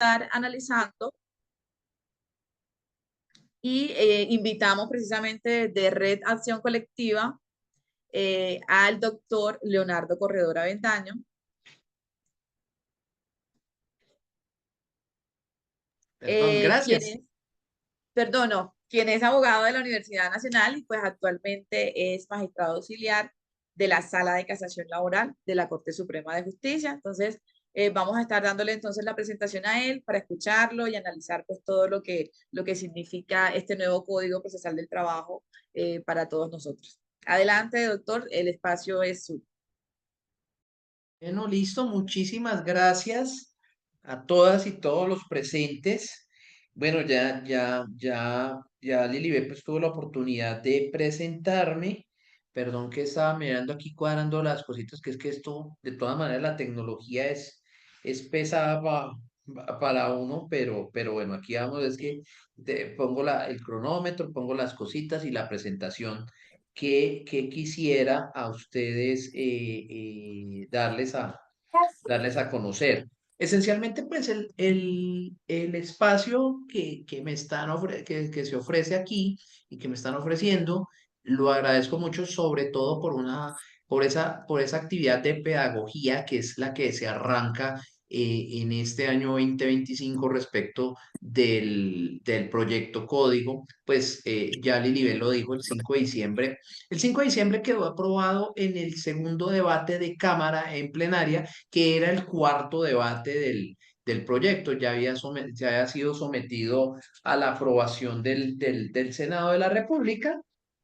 estar analizando y invitamos precisamente de Red Acción Colectiva al doctor Leonardo Corredor Aventaño, Perdón, quien gracias. es, perdón, no, quien es abogado de la Universidad Nacional y pues actualmente es magistrado auxiliar de la Sala de Casación Laboral de la Corte Suprema de Justicia. Entonces, vamos a estar dándole entonces la presentación a él para escucharlo y analizar pues todo lo que significa este nuevo Código Procesal del Trabajo para todos nosotros. Adelante, doctor, el espacio es suyo. Bueno, listo. Muchísimas gracias a todas y todos los presentes. Bueno, ya Lilibet pues tuvo la oportunidad de presentarme. Perdón que estaba mirando aquí cuadrando las cositas, que es que esto, de todas maneras, la tecnología es pesada para uno, pero bueno, aquí vamos, es que pongo el cronómetro, pongo las cositas y la presentación que quisiera a ustedes darles a conocer. Esencialmente, pues el espacio que me están que se ofrece aquí y que me están ofreciendo, lo agradezco mucho, sobre todo por esa actividad de pedagogía que es la que se arranca en este año 2025 respecto del proyecto Código. Pues ya Lilibet lo dijo el 5 de diciembre. El 5 de diciembre quedó aprobado en el segundo debate de Cámara en plenaria, que era el cuarto debate del proyecto. Ya había sido sometido a la aprobación del Senado de la República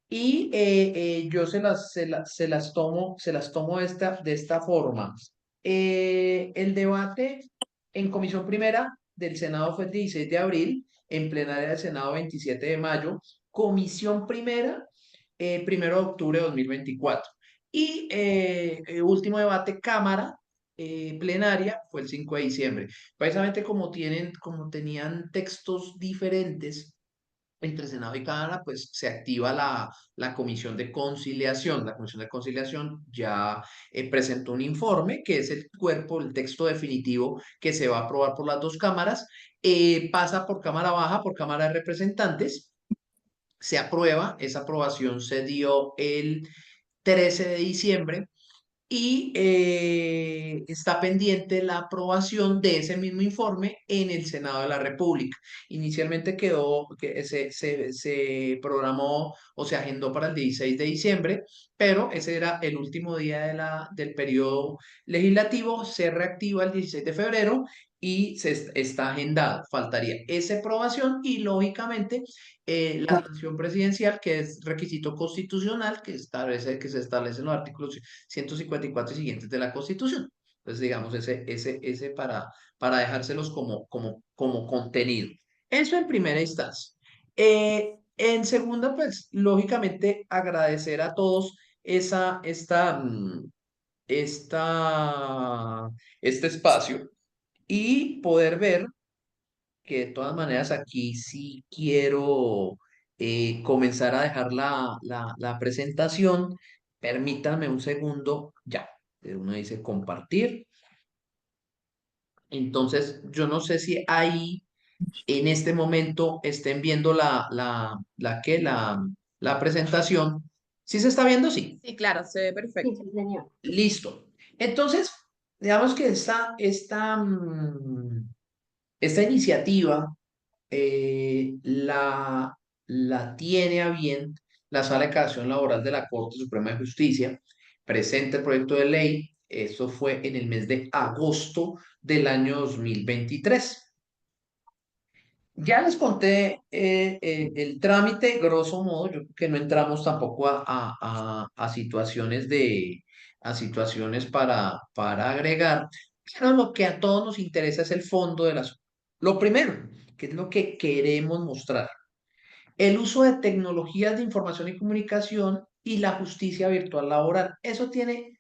y yo se las tomo de esta forma. El debate en comisión primera del Senado fue el 16 de abril, en plenaria del Senado 27 de mayo, comisión primera 1 de octubre de 2024. Y último debate Cámara plenaria fue el 5 de diciembre. Precisamente como tenían textos diferentes entre Senado y Cámara, pues se activa la comisión de conciliación. La comisión de conciliación ya presentó un informe, que es el cuerpo, el texto definitivo que se va a aprobar por las dos cámaras. Pasa por Cámara Baja, por Cámara de Representantes, se aprueba. Esa aprobación se dio el 13 de diciembre y está pendiente la aprobación de ese mismo informe en el Senado de la República. Inicialmente se programó o se agendó para el 16 de diciembre, pero ese era el último día del periodo legislativo. Se reactiva el 16 de febrero y está agendado. Faltaría esa aprobación y, lógicamente, la sanción presidencial, que es requisito constitucional que se establece en los artículos 154 y siguientes de la Constitución. Entonces, digamos, ese para dejárselos como contenido. Eso en primera instancia. En segunda, pues, lógicamente, agradecer a todos esa, esta, este espacio y poder ver que de todas maneras aquí sí quiero comenzar a dejar la presentación. Permítanme un segundo, ya. Uno dice compartir. Entonces, yo no sé si ahí en este momento estén viendo la presentación. ¿Sí se está viendo? Sí. Sí, claro, se ve Sí, perfecto. sí, señor. Listo. Entonces, digamos que esta iniciativa la tiene a bien la Sala de Casación Laboral de la Corte Suprema de Justicia. Presenta el proyecto de ley. Eso fue en el mes de agosto del año 2023. Ya les conté el trámite, grosso modo. Yo creo que no entramos tampoco a situaciones a situaciones para agregar, pero lo que a todos nos interesa es el fondo de las. Lo primero, que es lo que queremos mostrar: el uso de tecnologías de información y comunicación y la justicia virtual laboral. Eso tiene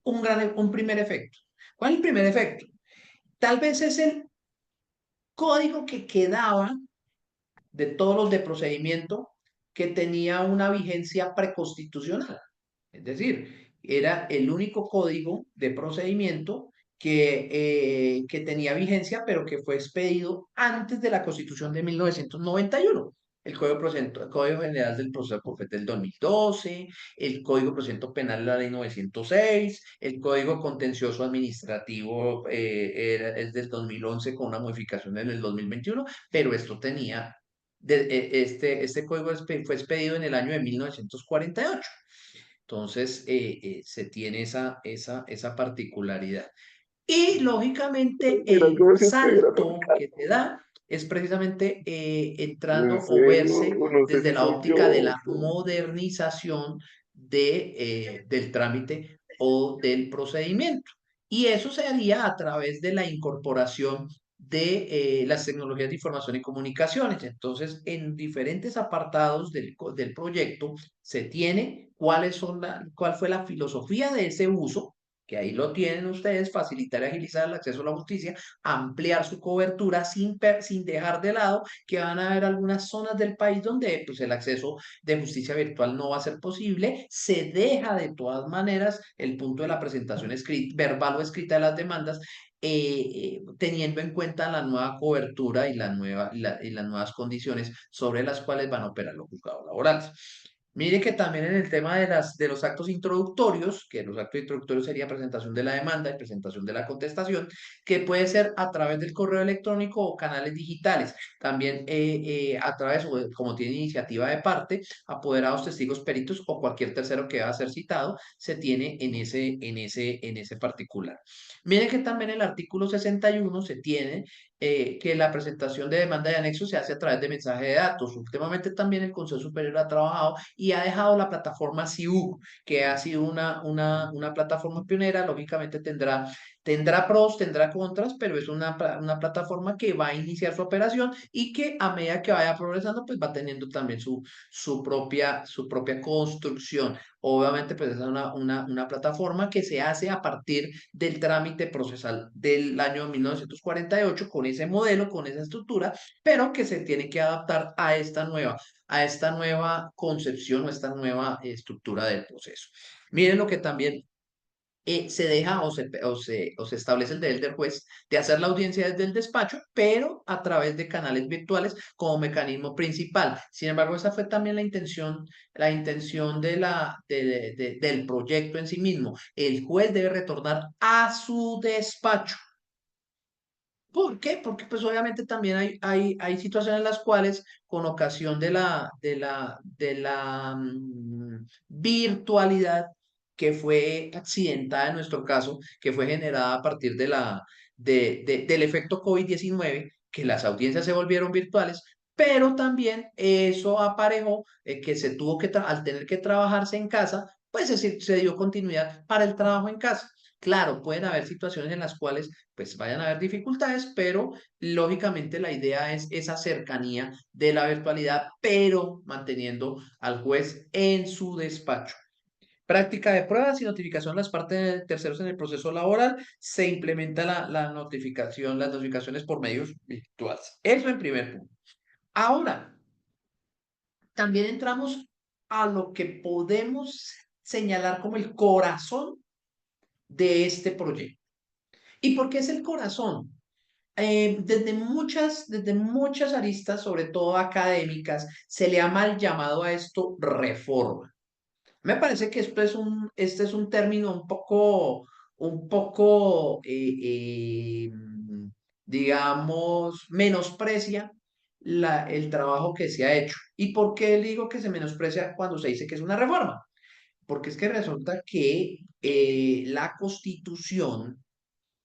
un primer efecto. ¿Cuál es el primer efecto? Tal vez es el código que quedaba de todos los de procedimiento que tenía una vigencia preconstitucional. Es decir, era el único código de procedimiento que tenía vigencia, pero que fue expedido antes de la Constitución de 1991. El Código General del Proceso fue del 2012, el Código de Procedimiento Penal de la Ley 906, el Código Contencioso Administrativo es del 2011 con una modificación en el 2021, pero esto tenía, este código fue expedido en el año de 1948. Entonces, se tiene esa particularidad. Y lógicamente Mira, el como si estuviera salto roncando. que te da es precisamente En entrando o serio, verse o no sé desde si la soy yo. óptica de la modernización del trámite o del procedimiento. Y eso se haría a través de la incorporación de las tecnologías de información y comunicaciones. Entonces, en diferentes apartados del proyecto se tiene cuál fue la filosofía de ese uso, que ahí lo tienen ustedes: facilitar y agilizar el acceso a la justicia, ampliar su cobertura sin dejar de lado que van a haber algunas zonas del país donde pues, el acceso de justicia virtual no va a ser posible. Se deja de todas maneras el punto de la presentación verbal o escrita de las demandas, teniendo en cuenta la nueva cobertura y las nuevas condiciones sobre las cuales van a operar los juzgados laborales. Mire que también en el tema de los actos introductorios, que los actos introductorios sería presentación de la demanda y presentación de la contestación, que puede ser a través del correo electrónico o canales digitales. También a través, como tiene iniciativa de parte, apoderados, testigos, peritos o cualquier tercero que va a ser citado, se tiene en ese particular. Mire que también en el artículo 61 se tiene que la presentación de demanda de anexo se hace a través de mensaje de datos. Últimamente también el Consejo Superior ha trabajado y ha dejado la plataforma CIUC, que ha sido una plataforma pionera. Lógicamente tendrá pros, tendrá contras, pero es una plataforma que va a iniciar su operación y que a medida que vaya progresando, pues va teniendo también su propia construcción. Obviamente, pues es una plataforma que se hace a partir del trámite procesal del año 1948 con ese modelo, con esa estructura, pero que se tiene que adaptar a esta nueva concepción o esta nueva estructura del proceso. Miren lo que también se deja o se establece el deber del juez de hacer la audiencia desde el despacho, pero a través de canales virtuales como mecanismo principal. Sin embargo, esa fue también la intención del proyecto en sí mismo. El juez debe retornar a su despacho. ¿Por qué? Porque pues obviamente también hay situaciones en las cuales con ocasión de la virtualidad que fue accidentada en nuestro caso, que fue generada a partir del efecto COVID-19, que las audiencias se volvieron virtuales, pero también eso aparejó que se tuvo al tener que trabajarse en casa, pues se dio continuidad para el trabajo en casa. Claro, pueden haber situaciones en las cuales pues vayan a haber dificultades, pero lógicamente la idea es esa cercanía de la virtualidad, pero manteniendo al juez en su despacho. Práctica de pruebas y notificación de las partes de terceros en el proceso laboral. Se implementa las notificaciones por medios virtuales. Eso en primer punto. Ahora, también entramos a lo que podemos señalar como el corazón de este proyecto. ¿Y por qué es el corazón? Desde muchas aristas, sobre todo académicas, se le ha mal llamado a esto reforma. Me parece que este es un término un poco, digamos, menosprecia el trabajo que se ha hecho. ¿Y por qué digo que se menosprecia cuando se dice que es una reforma? Porque es que resulta que la Constitución,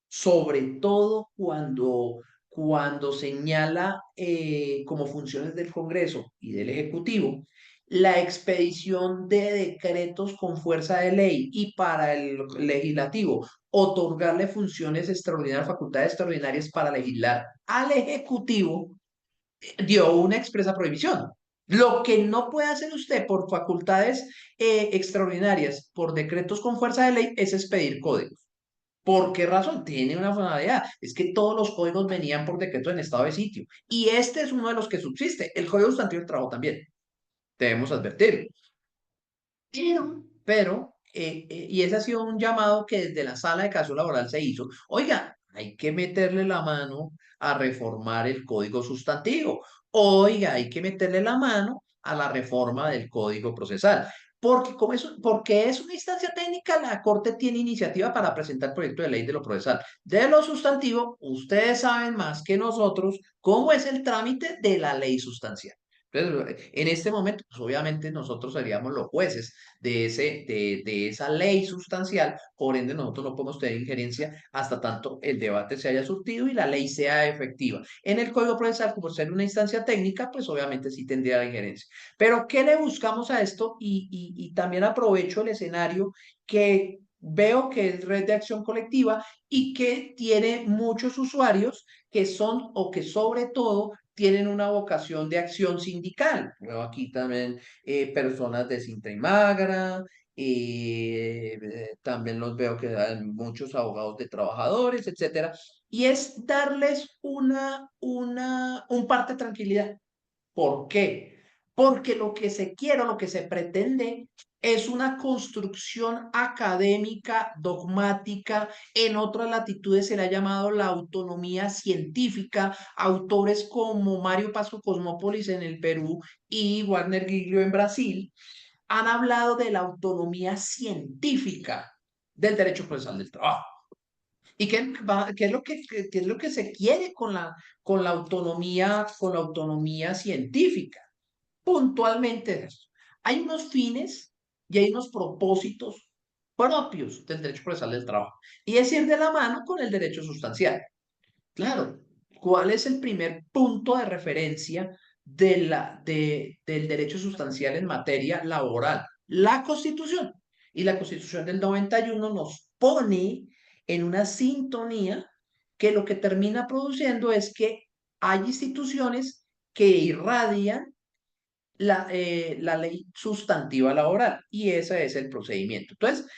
sobre todo cuando señala como funciones del Congreso y del Ejecutivo la expedición de decretos con fuerza de ley, y para el legislativo otorgarle funciones extraordinarias, facultades extraordinarias para legislar al Ejecutivo, dio una expresa prohibición. Lo que no puede hacer usted por facultades extraordinarias, por decretos con fuerza de ley, es expedir códigos. ¿Por qué razón? Tiene una finalidad. Es que todos los códigos venían por decreto en estado de sitio. Y este es uno de los que subsiste. El Código Sustantivo del Trabajo también. Debemos advertir. Pero y ese ha sido un llamado que desde la sala de caso laboral se hizo. Oiga, hay que meterle la mano a reformar el código sustantivo. Oiga, hay que meterle la mano a la reforma del código procesal. Porque es una instancia técnica, la Corte tiene iniciativa para presentar proyecto de ley de lo procesal. De lo sustantivo, ustedes saben más que nosotros cómo es el trámite de la ley sustancial. Entonces, en este momento, pues obviamente nosotros seríamos los jueces de esa ley sustancial, por ende nosotros no podemos tener injerencia hasta tanto el debate se haya surtido y la ley sea efectiva. En el Código Procesal, por ser una instancia técnica, pues obviamente sí tendría la injerencia. Pero ¿qué le buscamos a esto? Y también aprovecho el escenario que veo que es red de acción colectiva y que tiene muchos usuarios que son o que sobre todo tienen una vocación de acción sindical. Veo aquí también personas de Sintra y Magra, también los veo que hay muchos abogados de trabajadores, etcétera, y es darles un parte de tranquilidad. ¿Por qué? Porque lo que se quiere, lo que se pretende es una construcción académica, dogmática. En otras latitudes se le ha llamado la autonomía científica. Autores como Mario Pasco Cosmópolis en el Perú y Wagner Giglio en Brasil han hablado de la autonomía científica del derecho procesal del trabajo. ¿Y qué es lo que se quiere con la autonomía científica? Puntualmente eso. Hay unos fines y hay unos propósitos propios del derecho procesal del trabajo. Y es ir de la mano con el derecho sustancial. Claro, ¿cuál es el primer punto de referencia del derecho sustancial en materia laboral? La Constitución. Y la Constitución del 91 nos pone en una sintonía que lo que termina produciendo es que hay instituciones que irradian la ley sustantiva laboral y ese es el procedimiento. Entonces,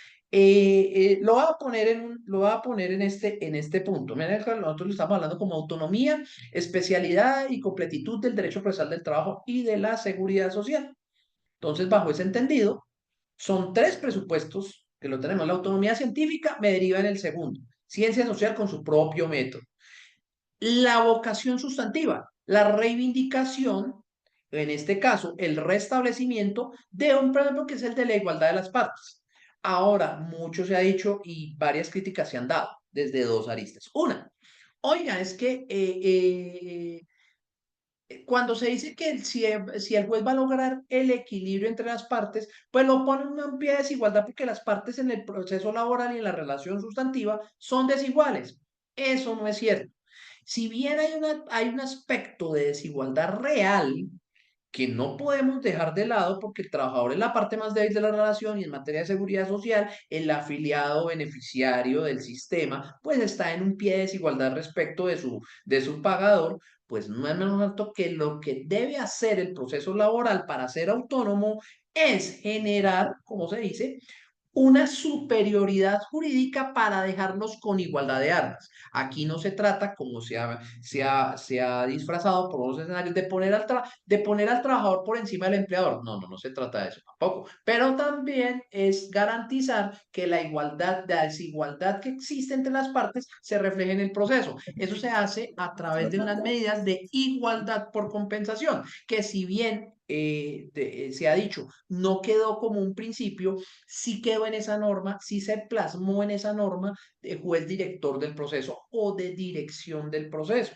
lo voy a poner en este punto. Miren que nosotros lo estamos hablando como autonomía, especialidad y completitud del derecho procesal del trabajo y de la seguridad social. Entonces, bajo ese entendido, son tres presupuestos que lo tenemos. La autonomía científica me deriva en el segundo. Ciencia social con su propio método. La vocación sustantiva, la reivindicación, en este caso, el restablecimiento de un principio que es el de la igualdad de las partes. Ahora, mucho se ha dicho y varias críticas se han dado desde dos aristas. Una, oiga, es que cuando se dice que si el juez va a lograr el equilibrio entre las partes, pues lo pone en una amplia desigualdad porque las partes en el proceso laboral y en la relación sustantiva son desiguales. Eso no es cierto. Si bien hay un aspecto de desigualdad real que no podemos dejar de lado porque el trabajador es la parte más débil de la relación y en materia de seguridad social, el afiliado beneficiario del sistema, pues está en un pie de desigualdad respecto de su pagador, pues no es menos alto que lo que debe hacer el proceso laboral para ser autónomo es generar, como se dice, una superioridad jurídica para dejarlos con igualdad de armas. Aquí no se trata, como se ha disfrazado por los escenarios, de poner al trabajador por encima del empleador. No, no se trata de eso tampoco. Pero también es garantizar que la desigualdad que existe entre las partes se refleje en el proceso. Eso se hace a través de unas medidas de igualdad por compensación, que si bien se ha dicho, no quedó como un principio, sí quedó en esa norma, sí se plasmó en esa norma de juez director del proceso o de dirección del proceso.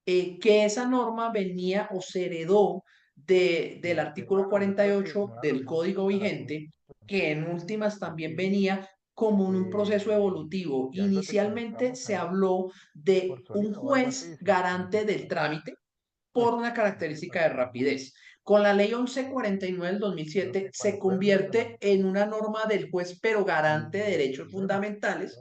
Que esa norma venía o se heredó del artículo 48 del Código vigente, que en últimas también venía como en un proceso evolutivo. Inicialmente se habló de un juez garante del trámite por una característica de rapidez. Con la ley 1149 del 2007 se convierte en una norma del juez, pero garante de derechos fundamentales.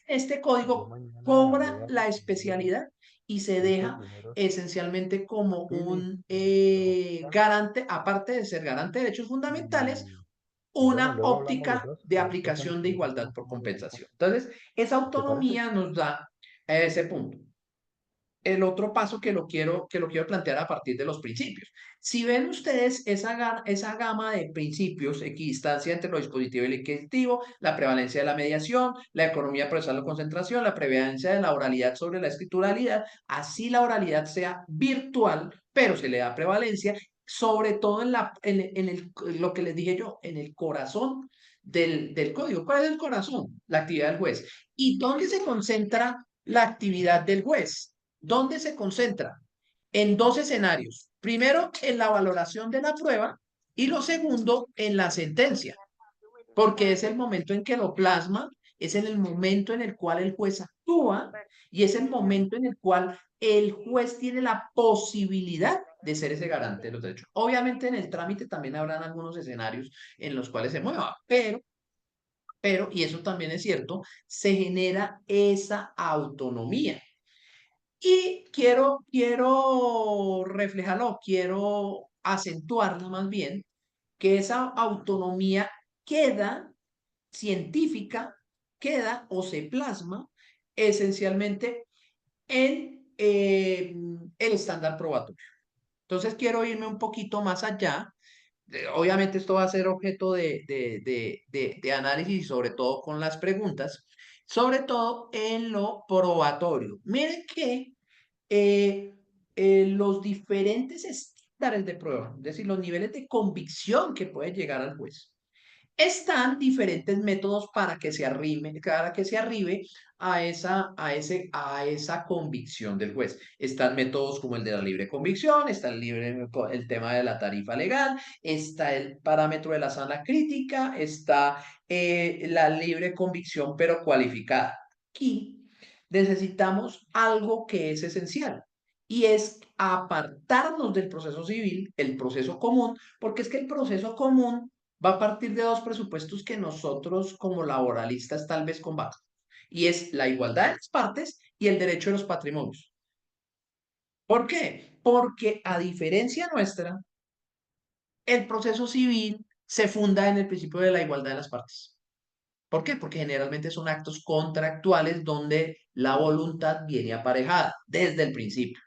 Este código cobra la especialidad y se deja esencialmente como un garante, aparte de ser garante de derechos fundamentales, una óptica de aplicación de igualdad por compensación. Entonces, esa autonomía nos da a ese punto. el otro paso que lo quiero plantear a partir de los principios. Si ven ustedes esa gama de principios, equidistancia entre lo dispositivo y lo inquisitivo, la prevalencia de la mediación, la economía procesal o concentración, la prevalencia de la oralidad sobre la escrituralidad, así la oralidad sea virtual, pero se le da prevalencia, sobre todo lo que les dije yo, en el corazón del código. ¿Cuál es el corazón? La actividad del juez. ¿Y dónde se concentra la actividad del juez? ¿Dónde se concentra? En dos escenarios. Primero, en la valoración de la prueba y lo segundo, en la sentencia, porque es el momento en que lo plasma, es en el momento en el cual el juez actúa y es el momento en el cual el juez tiene la posibilidad de ser ese garante de los derechos. Obviamente en el trámite también habrán algunos escenarios en los cuales se mueva, y eso también es cierto, se genera esa autonomía. Y quiero reflejarlo, quiero acentuarla más bien, que esa autonomía queda científica, queda o se plasma esencialmente en el estándar probatorio. Entonces quiero irme un poquito más allá. Obviamente esto va a ser objeto de análisis, sobre todo con las preguntas, sobre todo en lo probatorio. Miren que eh, los diferentes estándares de prueba, es decir, los niveles de convicción que puede llegar al juez, están diferentes métodos para que se arribe a esa convicción del juez. Están métodos como el de la libre convicción, está el tema de la tarifa legal, está el parámetro de la sana crítica, está la libre convicción pero cualificada. Aquí necesitamos algo que es esencial y es apartarnos del proceso civil, el proceso común, porque es que el proceso común va a partir de dos presupuestos que nosotros como laboralistas tal vez combatamos. Y es la igualdad de las partes y el derecho de los patrimonios. ¿Por qué? Porque a diferencia nuestra, el proceso civil se funda en el principio de la igualdad de las partes. ¿Por qué? Porque generalmente son actos contractuales donde la voluntad viene aparejada desde el principio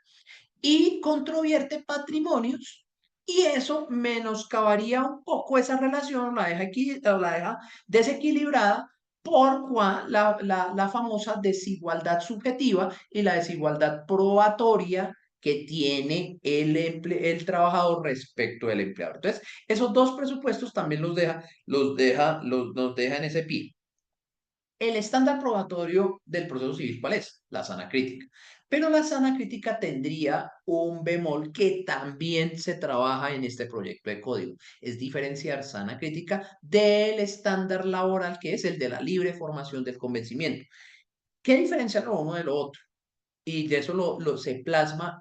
y controvierte patrimonios y eso menoscabaría un poco esa relación, la deja desequilibrada por la famosa desigualdad subjetiva y la desigualdad probatoria que tiene el trabajador respecto del empleador. Entonces, esos dos presupuestos también nos deja en ese pie. El estándar probatorio del proceso civil, ¿cuál es? La sana crítica. Pero la sana crítica tendría un bemol que también se trabaja en este proyecto de código. Es diferenciar sana crítica del estándar laboral, que es el de la libre formación del convencimiento. ¿Qué diferencia lo uno de lo otro? Y de eso se plasma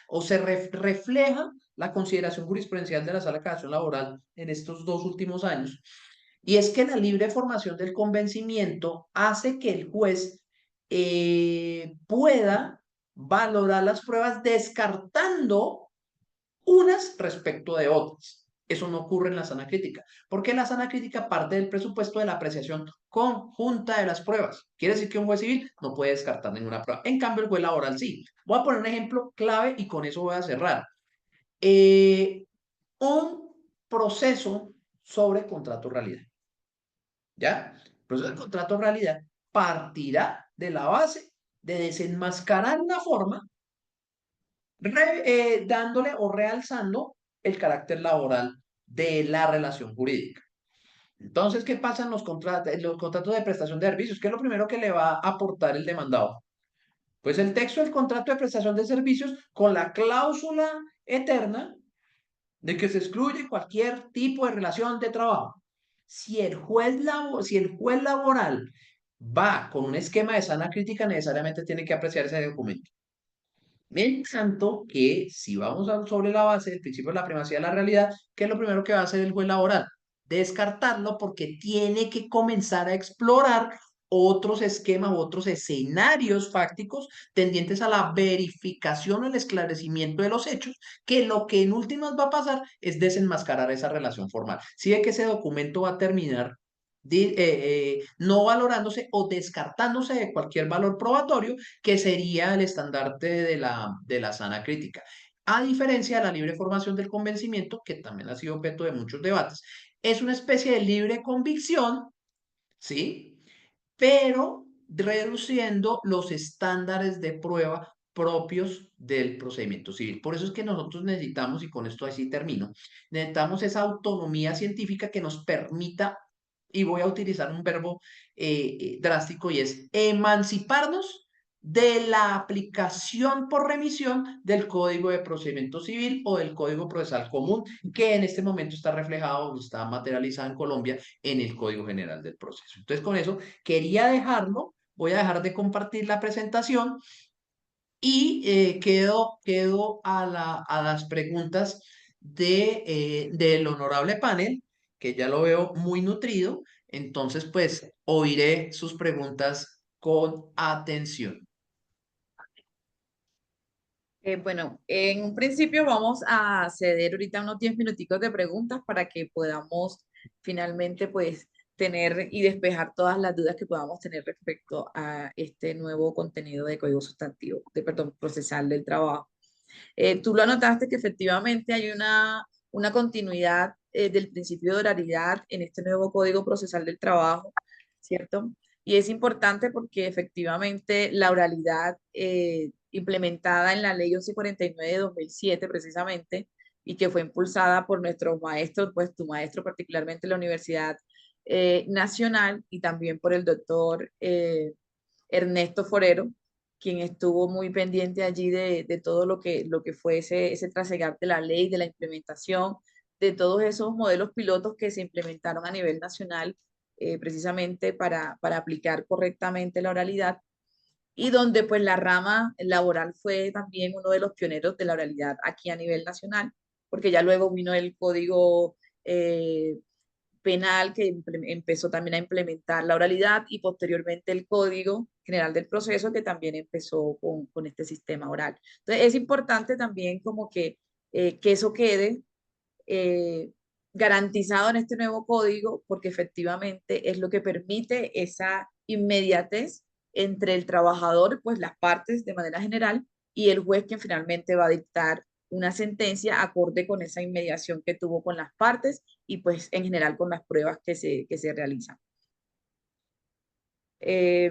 o se refleja la consideración jurisprudencial de la Sala de Casación Laboral en estos 2 últimos años. Y es que la libre formación del convencimiento hace que el juez pueda valorar las pruebas descartando unas respecto de otras. Eso no ocurre en la sana crítica, porque la sana crítica parte del presupuesto de la apreciación conjunta de las pruebas. Quiere decir que un juez civil no puede descartar ninguna prueba. En cambio, el juez laboral sí. Voy a poner un ejemplo clave y con eso voy a cerrar. Eh, un proceso sobre contrato realidad. ¿Ya? El proceso de contrato realidad partirá de la base de desenmascarar una forma dándole o realzando el carácter laboral de la relación jurídica. Entonces, ¿qué pasa en los contratos de prestación de servicios? ¿Qué es lo primero que le va a aportar el demandado? Pues el texto del contrato de prestación de servicios con la cláusula eterna de que se excluye cualquier tipo de relación de trabajo. Si el juez laboral va con un esquema de sana crítica, necesariamente tiene que apreciar ese documento. En tanto que si vamos sobre la base del principio de la primacía de la realidad, ¿qué es lo primero que va a hacer el juez laboral? Descartarlo porque tiene que comenzar a explorar otros esquemas u otros escenarios fácticos tendientes a la verificación o el esclarecimiento de los hechos, que lo que en últimas va a pasar es desenmascarar esa relación formal. Si ve que ese documento va a terminar no valorándose o descartándose de cualquier valor probatorio que sería el estandarte de la sana crítica. A diferencia de la libre formación del convencimiento, que también ha sido objeto de muchos debates, es una especie de libre convicción, ¿sí? Pero reduciendo los estándares de prueba propios del procedimiento civil. Por eso es que nosotros necesitamos, y con esto así termino, necesitamos esa autonomía científica que nos permita, y voy a utilizar un verbo drástico, y es emanciparnos de la aplicación por remisión del Código de Procedimiento Civil o del Código Procesal Común, que en este momento está reflejado, está materializado en Colombia en el Código General del Proceso. Entonces, con eso quería dejarlo, voy a dejar de compartir la presentación y quedo a las preguntas del honorable panel, que ya lo veo muy nutrido. Entonces, pues, oiré sus preguntas con atención. Bueno, en un principio vamos a ceder ahorita unos 10 minuticos de preguntas para que podamos finalmente pues tener y despejar todas las dudas que podamos tener respecto a este nuevo contenido de código sustantivo, perdón, procesal del trabajo. Tú lo anotaste que efectivamente hay una continuidad del principio de oralidad en este nuevo código procesal del trabajo, ¿cierto? Y es importante porque efectivamente la oralidad implementada en la ley 1149 de 2007 precisamente, y que fue impulsada por nuestros maestros, pues tu maestro particularmente en la Universidad Nacional y también por el doctor Ernesto Forero, quien estuvo muy pendiente allí de todo lo que fue ese trasegar de la ley, de la implementación, de todos esos modelos pilotos que se implementaron a nivel nacional precisamente para aplicar correctamente la oralidad y donde pues la rama laboral fue también uno de los pioneros de la oralidad aquí a nivel nacional, porque ya luego vino el código penal que empezó también a implementar la oralidad y posteriormente el Código General del Proceso que también empezó con este sistema oral. Entonces es importante también como que eso quede eh, garantizado en este nuevo código porque efectivamente es lo que permite esa inmediatez entre el trabajador, pues las partes de manera general, y el juez que finalmente va a dictar una sentencia acorde con esa inmediación que tuvo con las partes y pues en general con las pruebas que se realizan. Eh,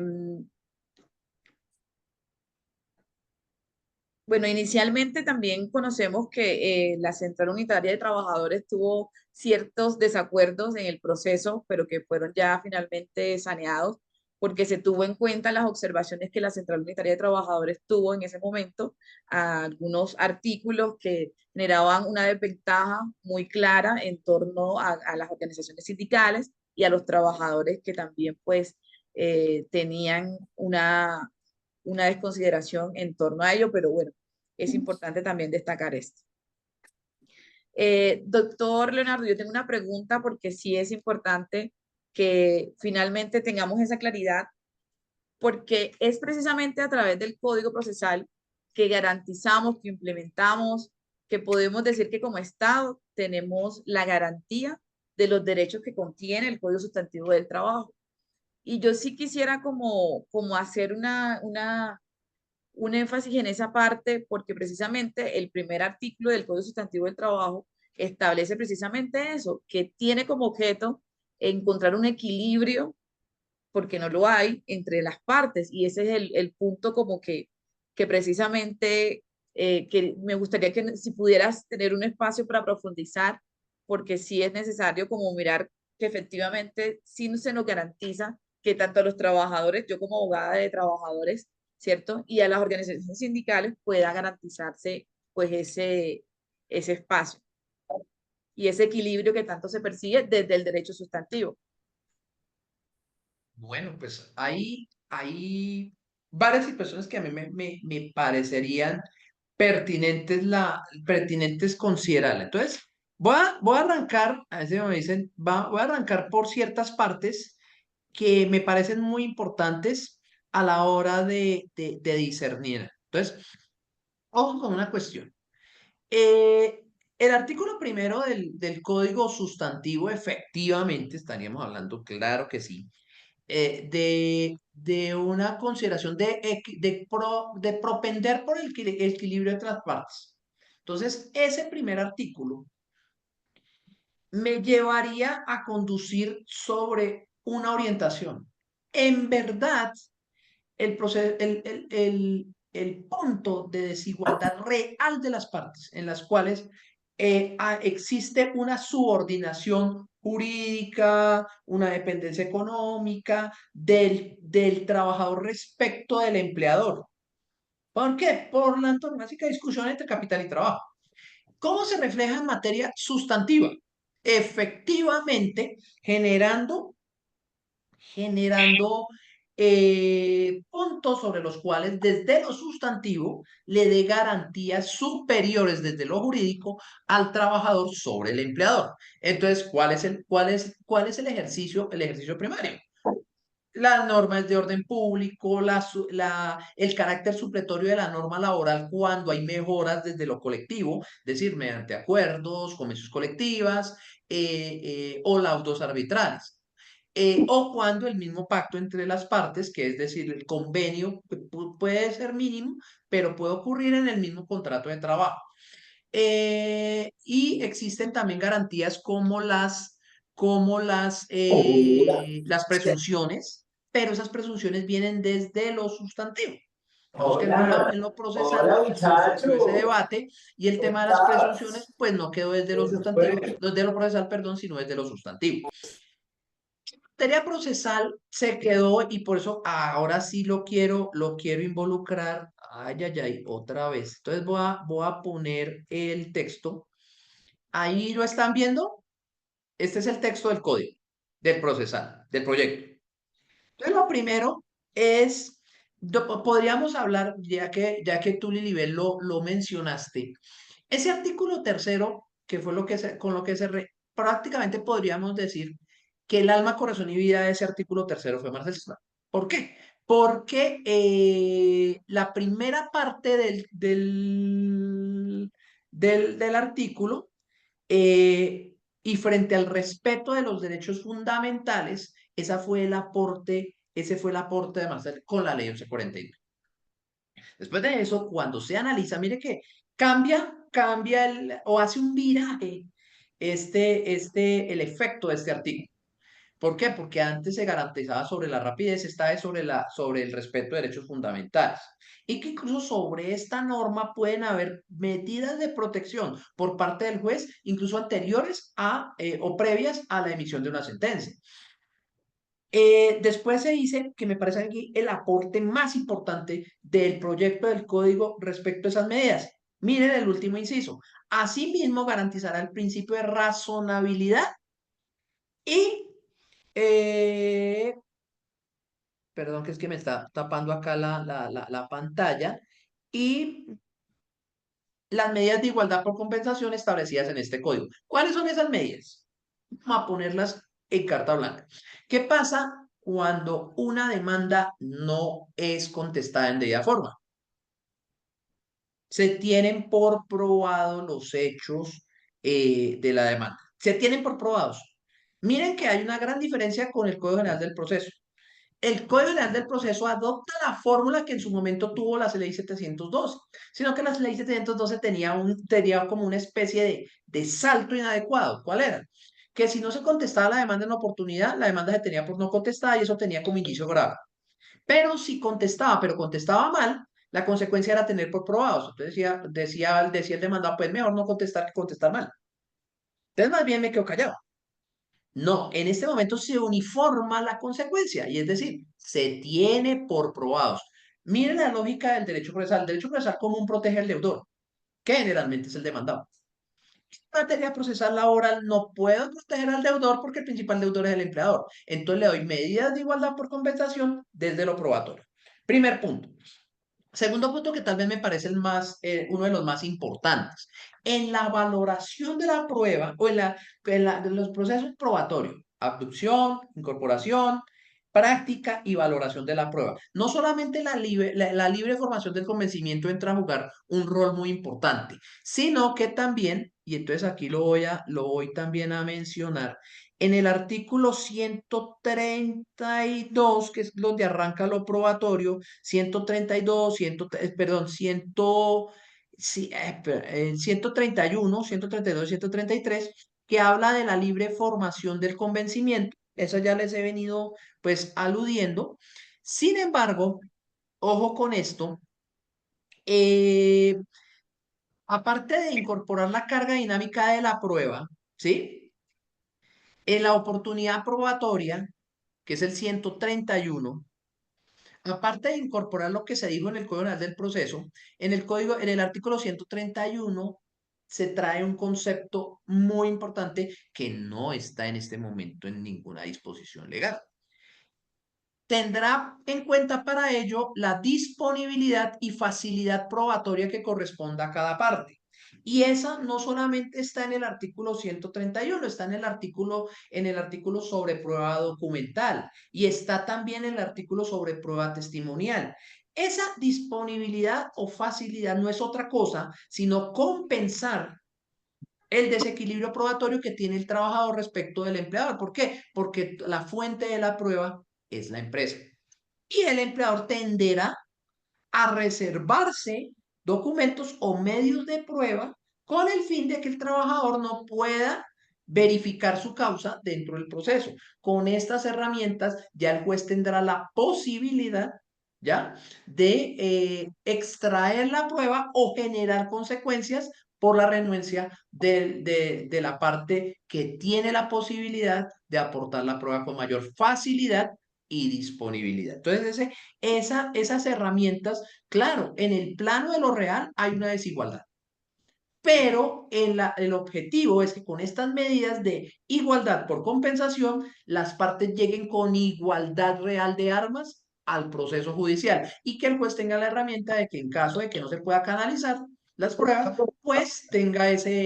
Bueno, inicialmente también conocemos que la Central Unitaria de Trabajadores tuvo ciertos desacuerdos en el proceso, pero que fueron ya finalmente saneados porque se tuvo en cuenta las observaciones que la Central Unitaria de Trabajadores tuvo en ese momento a algunos artículos que generaban una desventaja muy clara en torno a las organizaciones sindicales y a los trabajadores que también pues tenían una desconsideración en torno a ello, pero bueno, es importante también destacar esto. Doctor Leonardo, yo tengo una pregunta porque sí es importante que finalmente tengamos esa claridad, porque es precisamente a través del Código Procesal que garantizamos, que implementamos, que podemos decir que como Estado tenemos la garantía de los derechos que contiene el Código Sustantivo del Trabajo. Y yo sí quisiera como hacer un énfasis en esa parte porque precisamente el primer artículo del Código Sustantivo del Trabajo establece precisamente eso, que tiene como objeto encontrar un equilibrio, porque no lo hay, entre las partes. Y ese es el punto como que precisamente que me gustaría que si pudieras tener un espacio para profundizar, porque sí es necesario como mirar que efectivamente sí se nos garantiza que tanto a los trabajadores, yo como abogada de trabajadores, ¿cierto? Y a las organizaciones sindicales pueda garantizarse pues ese espacio y ese equilibrio que tanto se persigue desde el derecho sustantivo. Bueno, pues hay varias situaciones que a mí me parecerían pertinentes, pertinentes considerar. Entonces, voy a arrancar, a veces me dicen, voy a arrancar por ciertas partes que me parecen muy importantes a la hora de discernir. Entonces, ojo con una cuestión. El artículo primero del Código Sustantivo, efectivamente, estaríamos hablando, claro que sí, de una consideración de propender por el equilibrio entre las partes. Entonces, ese primer artículo me llevaría a conducir sobre una orientación. En verdad, el punto de desigualdad real de las partes, en las cuales existe una subordinación jurídica, una dependencia económica del trabajador respecto del empleador. ¿Por qué? Por la antonomásica discusión entre capital y trabajo. ¿Cómo se refleja en materia sustantiva? Efectivamente, generando puntos sobre los cuales desde lo sustantivo le dé garantías superiores desde lo jurídico al trabajador sobre el empleador. Entonces, cuál es el ejercicio? El ejercicio primario. Las normas de orden público, el carácter supletorio de la norma laboral cuando hay mejoras desde lo colectivo, es decir, mediante acuerdos, convenciones colectivas o laudos arbitrales. O cuando el mismo pacto entre las partes, que es decir, el convenio puede ser mínimo, pero puede ocurrir en el mismo contrato de trabajo. Y existen también garantías como las presunciones, pero esas presunciones vienen desde lo sustantivo. Digamos que en lo procesal Hola no surgió ese muchacho, debate y el ¿cómo tema de las presunciones estás? pues no quedó desde lo ¿Cómo se sustantivo, fue? no desde lo procesal, perdón, sino desde lo sustantivo. Materia procesal se quedó y por eso ahora sí lo quiero involucrar. Ay, ay, ay, otra vez. Entonces voy a poner el texto. Ahí lo están viendo. Este es el texto del código, del procesal, del proyecto. Entonces, lo primero es, podríamos hablar, ya que tú, Lilibet, lo mencionaste, ese artículo tercero, que fue con lo que prácticamente podríamos decir que el alma, corazón y vida de ese artículo tercero fue Marcel Sisman. ¿Por qué? Porque la primera parte del artículo eh, y frente al respeto de los derechos fundamentales, ese fue el aporte de Marcel con la ley 1149. Después de eso, cuando se analiza, mire que cambia o hace un viraje el efecto de este artículo. ¿Por qué? Porque antes se garantizaba sobre la rapidez, esta vez sobre el respeto de derechos fundamentales. Y que incluso sobre esta norma pueden haber medidas de protección por parte del juez, incluso anteriores o previas a la emisión de una sentencia. Después se dice que me parece aquí el aporte más importante del proyecto del código respecto a esas medidas. Miren el último inciso. Asimismo, garantizará el principio de razonabilidad y eh, perdón, que es que me está tapando acá la pantalla, y las medidas de igualdad por compensación establecidas en este código. ¿Cuáles son esas medidas? Vamos a ponerlas en carta blanca. ¿Qué pasa cuando una demanda no es contestada en debida forma? Se tienen por probados los hechos de la demanda. Se tienen por probados. Miren que hay una gran diferencia con el Código General del Proceso. El Código General del Proceso adopta la fórmula que en su momento tuvo la ley 712, sino que la ley 712 tenía como una especie de salto inadecuado. ¿Cuál era? Que si no se contestaba la demanda en oportunidad, la demanda se tenía por no contestada y eso tenía como indicio grave. Pero si contestaba, pero contestaba mal, la consecuencia era tener por probados. Entonces decía el demandado, pues mejor no contestar que contestar mal. Entonces más bien me quedo callado. No, en este momento se uniforma la consecuencia y es decir, se tiene por probados. Miren la lógica del derecho procesal. El derecho procesal común protege al deudor, que generalmente es el demandado. En materia procesal laboral no puedo proteger al deudor porque el principal deudor es el empleador. Entonces le doy medidas de igualdad por compensación desde lo probatorio. Primer punto. Segundo punto que tal vez me parece uno de los más importantes. En la valoración de la prueba o de los procesos probatorios, abducción, incorporación, práctica y valoración de la prueba. No solamente la libre formación del convencimiento entra a jugar un rol muy importante, sino que también, y entonces aquí lo voy también a mencionar. En el artículo 132, que es donde arranca lo probatorio, 132, perdón, 131, 132, 133, que habla de la libre formación del convencimiento. Eso ya les he venido pues aludiendo. Sin embargo, ojo con esto, eh, aparte de incorporar la carga dinámica de la prueba, ¿sí? En la oportunidad probatoria, que es el 131, aparte de incorporar lo que se dijo en el Código Nacional del Proceso, en el artículo 131 se trae un concepto muy importante que no está en este momento en ninguna disposición legal. Tendrá en cuenta para ello la disponibilidad y facilidad probatoria que corresponda a cada parte. Y esa no solamente está en el artículo 131, está en el artículo sobre prueba documental y está también en el artículo sobre prueba testimonial. Esa disponibilidad o facilidad no es otra cosa, sino compensar el desequilibrio probatorio que tiene el trabajador respecto del empleador. ¿Por qué? Porque la fuente de la prueba es la empresa. Y el empleador tenderá a reservarse documentos o medios de prueba con el fin de que el trabajador no pueda verificar su causa dentro del proceso. Con estas herramientas ya el juez tendrá la posibilidad, ¿ya?, de extraer la prueba o generar consecuencias por la renuencia de la parte que tiene la posibilidad de aportar la prueba con mayor facilidad y disponibilidad. Entonces, esas herramientas, claro, en el plano de lo real hay una desigualdad, pero el objetivo es que con estas medidas de igualdad por compensación, las partes lleguen con igualdad real de armas al proceso judicial y que el juez tenga la herramienta de que en caso de que no se pueda canalizar las pruebas, pues tenga esa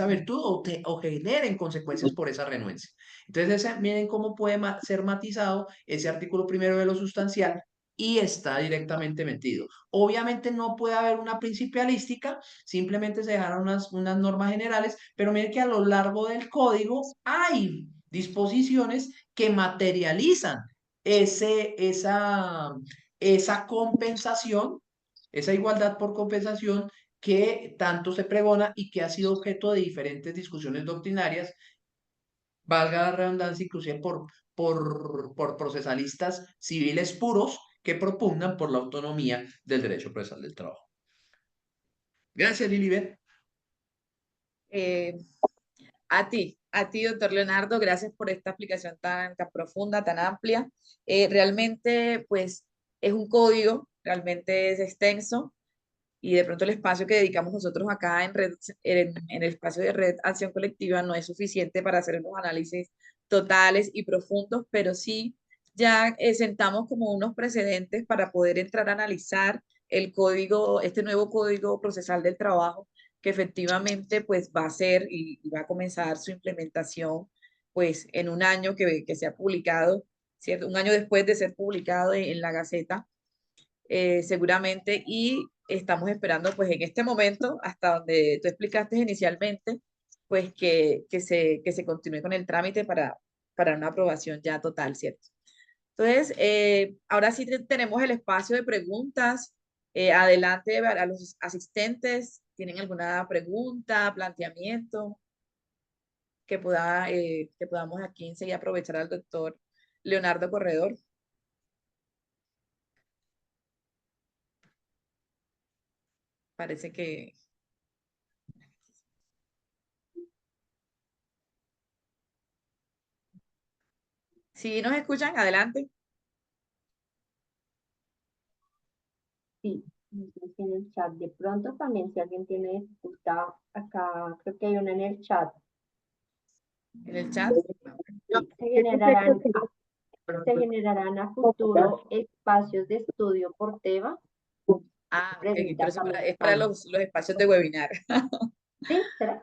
virtud o generen consecuencias por esa renuencia. Entonces, miren cómo puede ser matizado ese artículo primero de lo sustancial y está directamente metido. Obviamente no puede haber una principialística, simplemente se dejaron unas normas generales, pero miren que a lo largo del código hay disposiciones que materializan esa compensación, esa igualdad por compensación que tanto se pregona y que ha sido objeto de diferentes discusiones doctrinarias, valga la redundancia, inclusive por procesalistas civiles puros que propugnan por la autonomía del derecho procesal del trabajo. Gracias, Lilibet. Eh, a ti, doctor Leonardo, gracias por esta explicación tan profunda, tan amplia. Realmente, pues, es un código, realmente es extenso y de pronto el espacio que dedicamos nosotros acá en el espacio de Red Acción Colectiva no es suficiente para hacer unos análisis totales y profundos, pero sí ya sentamos como unos precedentes para poder entrar a analizar el código, este nuevo código procesal del trabajo que efectivamente pues va a ser y va a comenzar su implementación pues en un año que se ha publicado, ¿cierto? Un año después de ser publicado en la Gaceta, seguramente, y estamos esperando pues en este momento, hasta donde tú explicaste inicialmente, pues que se continúe con el trámite para una aprobación ya total, ¿cierto? Entonces, ahora sí tenemos el espacio de preguntas. Adelante a los asistentes. ¿Tienen alguna pregunta, planteamiento que podamos aquí enseguida aprovechar al doctor Leonardo Corredor? Parece que si nos escuchan, adelante. Sí, nos dice en el chat. De pronto también si alguien tiene dificultad, acá creo que hay una en el chat. En el chat. Sí, se generarán a futuro espacios de estudio por tema. Ah, ok, Pregunta pero eso Carlos es para Alejandro. los espacios de webinar. ¿Sí? ¿Será?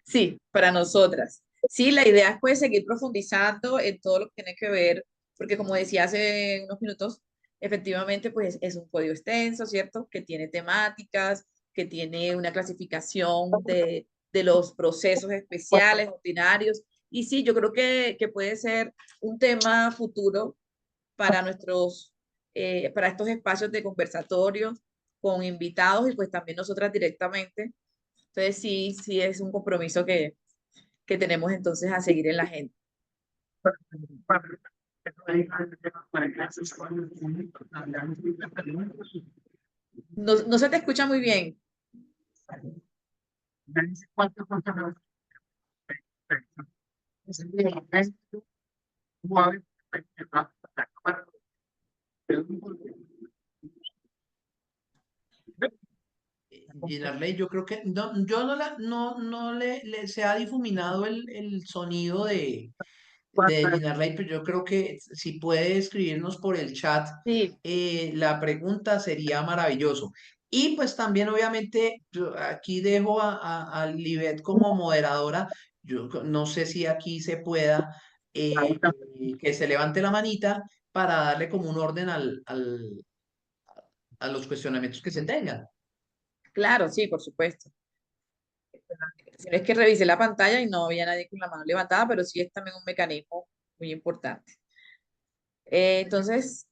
Sí, para nosotras. Sí, la idea es pues seguir profundizando en todo lo que tiene que ver, porque como decía hace unos minutos, efectivamente pues es un código extenso, ¿cierto? Que tiene temáticas, que tiene una clasificación de los procesos especiales, ordinarios. Y sí, yo creo que puede ser un tema futuro para para estos espacios de conversatorios con invitados y pues también nosotras directamente. Entonces sí, sí es un compromiso que tenemos entonces a seguir en la agenda. No, no se te escucha muy bien. Ginarley, yo creo que no, yo no, no se ha difuminado el sonido de Ginarley, pero yo creo que si puede escribirnos por el chat Sí, la pregunta sería maravilloso. Y pues también obviamente yo aquí dejo a Libet como moderadora. Yo no sé si aquí se pueda que se levante la manita para darle como un orden a los cuestionamientos que se tengan. claro, sí, por supuesto. Si no es que revisé la pantalla y no había nadie con la mano levantada, pero sí es también un mecanismo muy importante. Entonces,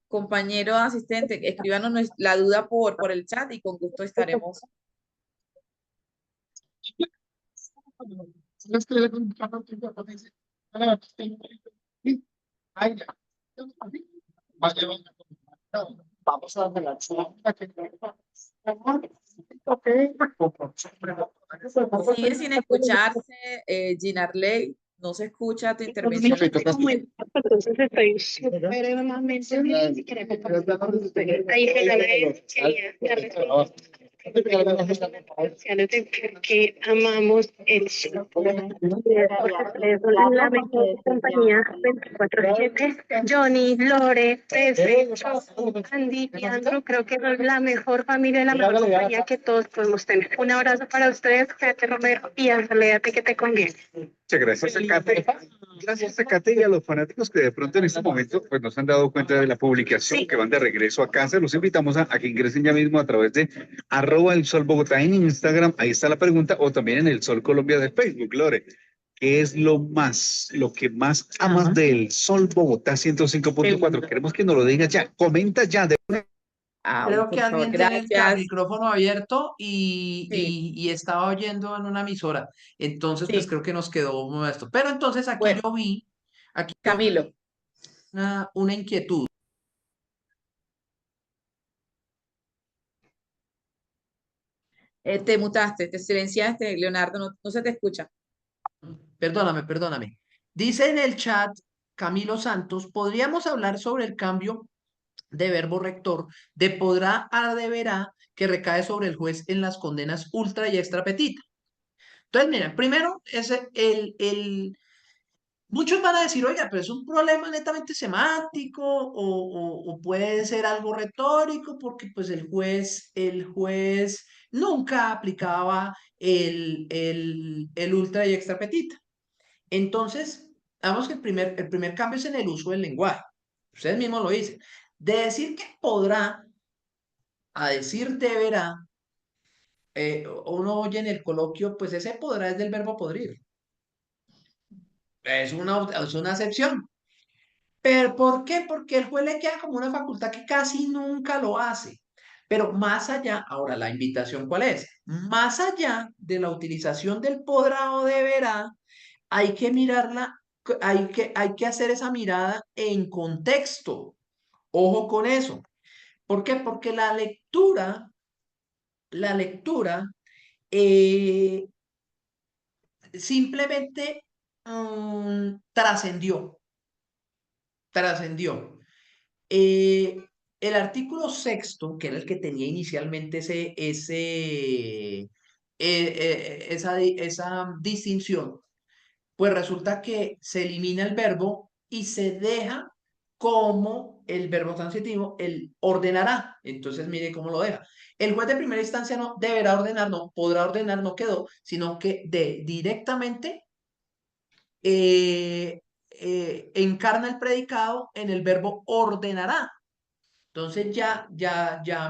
compañero asistente, escríbanos la duda por el chat y con gusto estaremos. Sigue sin escucharse, Ginarley, no se escucha tu intervención. Entonces estoy supremamente bien. Si queremos pasar con ustedes. Ahí se la ve, quería darles comerciales de por qué amamos el show. Ustedes son la mejor compañía 24/7. Johnny, Lore, Pepe, Andy y Andrew, creo que son la mejor familia, la mejor compañía que todos podemos tener. Un abrazo para ustedes, Fíjate Romero, y aléate que te conviene. Muchas gracias, Zacate. Gracias, Zacate, y a los fanáticos que de pronto en este momento pues, nos han dado cuenta de la publicación, que van de regreso a casa. Los invitamos a que ingresen ya mismo a través de @elsolbogotá en Instagram. Ahí está la pregunta, o también en El Sol Colombia de Facebook, Lore. ¿Qué es lo que más amas del Sol Bogotá 105.4? Queremos que nos lo digas ya. Comenta ya. Creo que Por favor, alguien tiene el gracias. micrófono abierto Sí, y estaba oyendo en una emisora. Entonces, pues sí. creo que nos quedó esto. Pero entonces Bueno, aquí yo vi Camilo, una inquietud. te mutaste, te silenciaste, Leonardo, no, no se te escucha. Perdóname, perdóname. Dice en el chat Camilo Santos, ¿podríamos hablar sobre el cambio de verbo rector de podrá a deberá que recae sobre el juez en las condenas ultra y extra petita? Entonces, miren, primero, muchos van a decir, oiga, pero es un problema netamente semántico o puede ser algo retórico porque pues el juez nunca aplicaba el ultra y extra petita. Entonces, vamos que el primer cambio es en el uso del lenguaje. Ustedes mismos lo dicen. De decir que podrá a decir deberá, uno oye en el coloquio, pues ese podrá es del verbo podrir. Es una acepción. ¿Pero por qué? Porque el juez le queda como una facultad que casi nunca lo hace. Pero más allá, ahora la invitación, ¿cuál es? Más allá de la utilización del podrá o deberá, hay que mirarla, hay que hacer esa mirada en contexto. Ojo con eso. ¿Por qué? Porque la lectura eh, simplemente trascendió. Eh, el artículo sexto, que era el que tenía inicialmente esa distinción, pues resulta que se elimina el verbo y se deja como el verbo transitivo, el ordenará. Entonces, mire cómo lo deja. El juez de primera instancia no deberá ordenar, no podrá ordenar, no quedó, sino que directamente encarna el predicado en el verbo ordenará. Entonces ya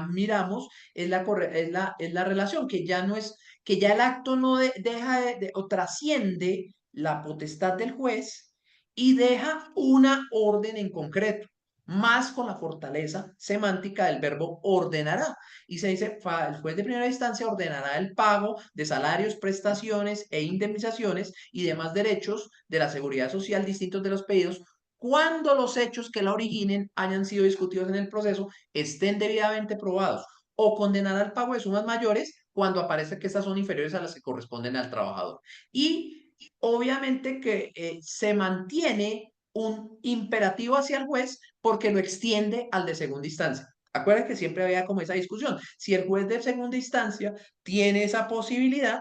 miramos, es la relación, que ya no es, que ya el acto no deja o trasciende la potestad del juez y deja una orden en concreto, más con la fortaleza semántica del verbo ordenará. Y se dice, el juez de primera instancia ordenará el pago de salarios, prestaciones e indemnizaciones y demás derechos de la seguridad social distintos de los pedidos cuando los hechos que la originen hayan sido discutidos en el proceso, estén debidamente probados, o condenará al pago de sumas mayores cuando aparece que estas son inferiores a las que corresponden al trabajador. Y obviamente que se mantiene un imperativo hacia el juez porque lo extiende al de segunda instancia. Acuérdense que siempre había como esa discusión. Si el juez de segunda instancia tiene esa posibilidad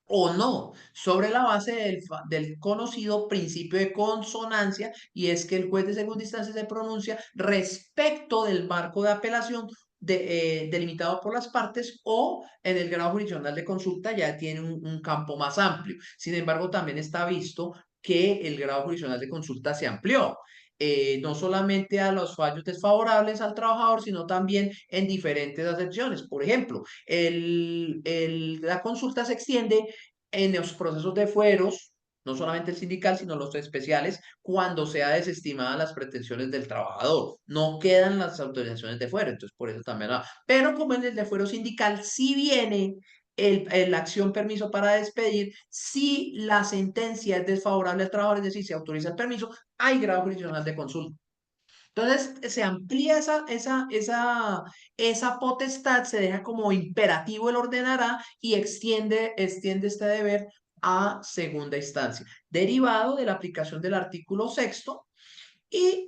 o no, sobre la base del conocido principio de consonancia, y es que el juez de segunda instancia se pronuncia respecto del marco de apelación delimitado por las partes, o en el grado jurisdiccional de consulta ya tiene un campo más amplio. Sin embargo, también está visto que el grado jurisdiccional de consulta se amplió. No solamente a los fallos desfavorables al trabajador, sino también en diferentes acepciones. Por ejemplo, la consulta se extiende en los procesos de fueros, no solamente el sindical, sino los especiales, cuando sea desestimadas las pretensiones del trabajador. No quedan las autorizaciones de fuero, entonces por eso también. Pero como en el de fuero sindical sí viene la acción permiso para despedir, si la sentencia es desfavorable al trabajador, es decir, se autoriza el permiso, hay grado jurisdiccional de consulta. Entonces se amplía esa potestad, se deja como imperativo el ordenará y extiende este deber a segunda instancia, derivado de la aplicación del artículo 6º y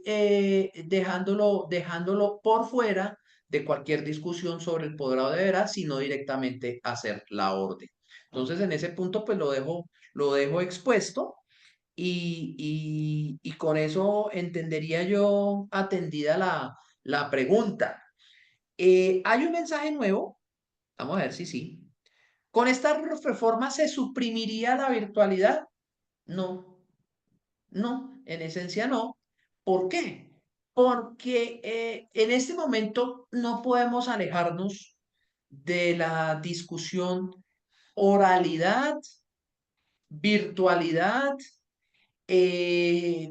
dejándolo por fuera de cualquier discusión sobre el poder o deberá, sino directamente hacer la orden. Entonces en ese punto pues lo dejo expuesto. Y con eso entendería yo atendida la pregunta. ¿Hay un mensaje nuevo? Vamos a ver si sí. ¿Con esta reforma se suprimiría la virtualidad? No, no, en esencia no. ¿Por qué? Porque en este momento no podemos alejarnos de la discusión oralidad, virtualidad,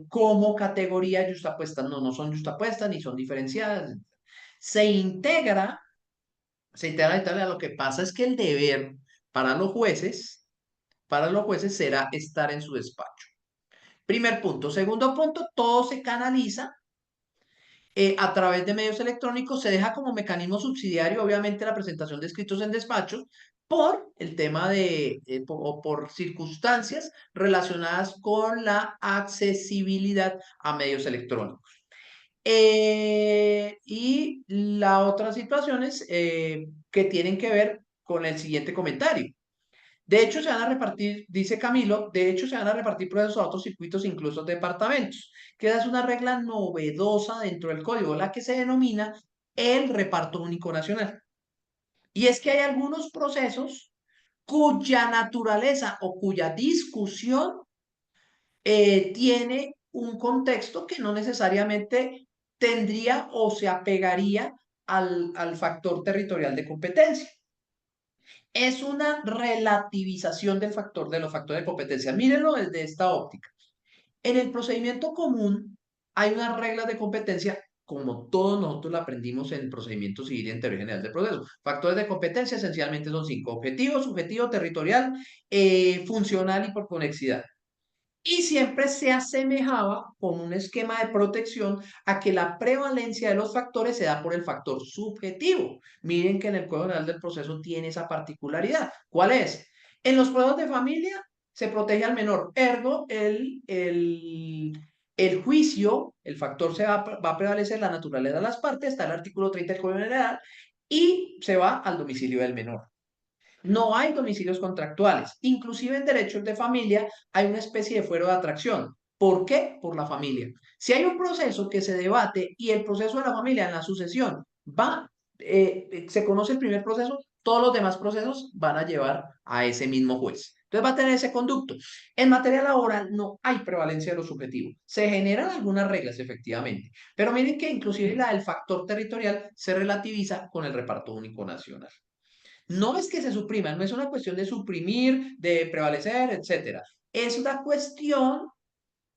como categoría yuxtapuestas. No, no son yuxtapuestas ni son diferenciadas. Se integra, la Italia. Lo que pasa es que el deber para para los jueces será estar en su despacho. Primer punto. Segundo punto, todo se canaliza a través de medios electrónicos. Se deja como mecanismo subsidiario, obviamente, la presentación de escritos en despachos por el tema o por circunstancias relacionadas con la accesibilidad a medios electrónicos. Y la otra situaciones que tienen que ver con el siguiente comentario. De hecho, se van a repartir, dice Camilo, de hecho se van a repartir procesos a otros circuitos, incluso departamentos, que es una regla novedosa dentro del código, la que se denomina el reparto único nacional. Y es que hay algunos procesos cuya naturaleza o cuya discusión tiene un contexto que no necesariamente tendría o se apegaría al factor territorial de competencia. Es una relativización de los factores de competencia. Mírenlo desde esta óptica. En el procedimiento común hay unas reglas de competencia, como todos nosotros lo aprendimos en el procedimiento civil y en teoría general del proceso. Factores de competencia esencialmente son 5: objetivo, subjetivo, territorial, funcional y por conexidad. Y siempre se asemejaba con un esquema de protección a que la prevalencia de los factores se da por el factor subjetivo. Miren que en el Código General del Proceso tiene esa particularidad. ¿Cuál es? En los procesos de familia se protege al menor, ergo el juicio, el factor va a prevalecer la naturaleza de las partes, está el artículo 30 del Código General, y se va al domicilio del menor. No hay domicilios contractuales. Inclusive en derechos de familia hay una especie de fuero de atracción. ¿Por qué? Por la familia. Si hay un proceso que se debate y el proceso de la familia en la sucesión se conoce el primer proceso, todos los demás procesos van a llevar a ese mismo juez. Entonces va a tener ese conducto. En materia laboral no hay prevalencia de lo subjetivo. Se generan algunas reglas, efectivamente, pero miren que inclusive la del factor territorial se relativiza con el reparto único nacional. No es que se suprima, no es una cuestión de suprimir, de prevalecer, etcétera. Es una cuestión